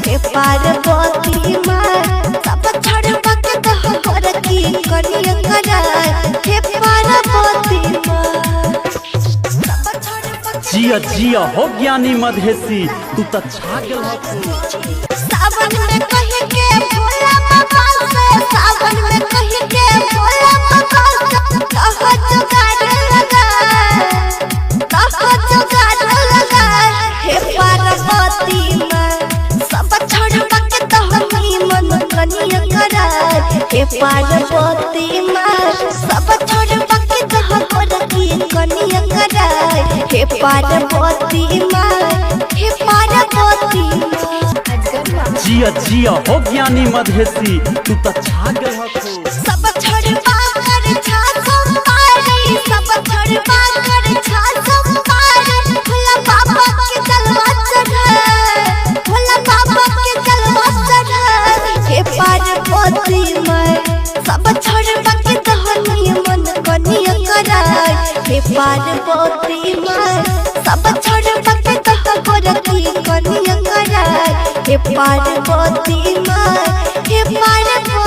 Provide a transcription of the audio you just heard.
हे पार्वती माँ सब छोड़वा के कह कर की कनिया कराए हे पार्वती माँ। जिया जिया हो ज्ञानी मधेसी तू तो छा गेल हो। सावन में कहीं के भोला बाबा से सावन में कहीं के भोला बाबा से कह जुगाड़ लगा हे पार्वती माँ सब छोड़वा के तहनी मन कनिया कराए हे पार्वती माँ सब छोड़वा के कह कर की कनिया कराए हे पार्वती माँ हे पार्वती माँ। जिया जिया हो ज्ञानी मधेसी तू तो छा गेल हो। सब छोड़वा कर छा संपारी सब छोड़वा कर छा संपारी भोला बाबा के जलवा चढ़ाए भोला बाबा के जलवा चढ़ाए हे पार्वती माँ सब छोड़वा के तहनी मन कनिया कराए हे पार्वती माँ सब छोड़वा के कह कर की कनिया कराए हे पार्वती माँ हे पार्वती।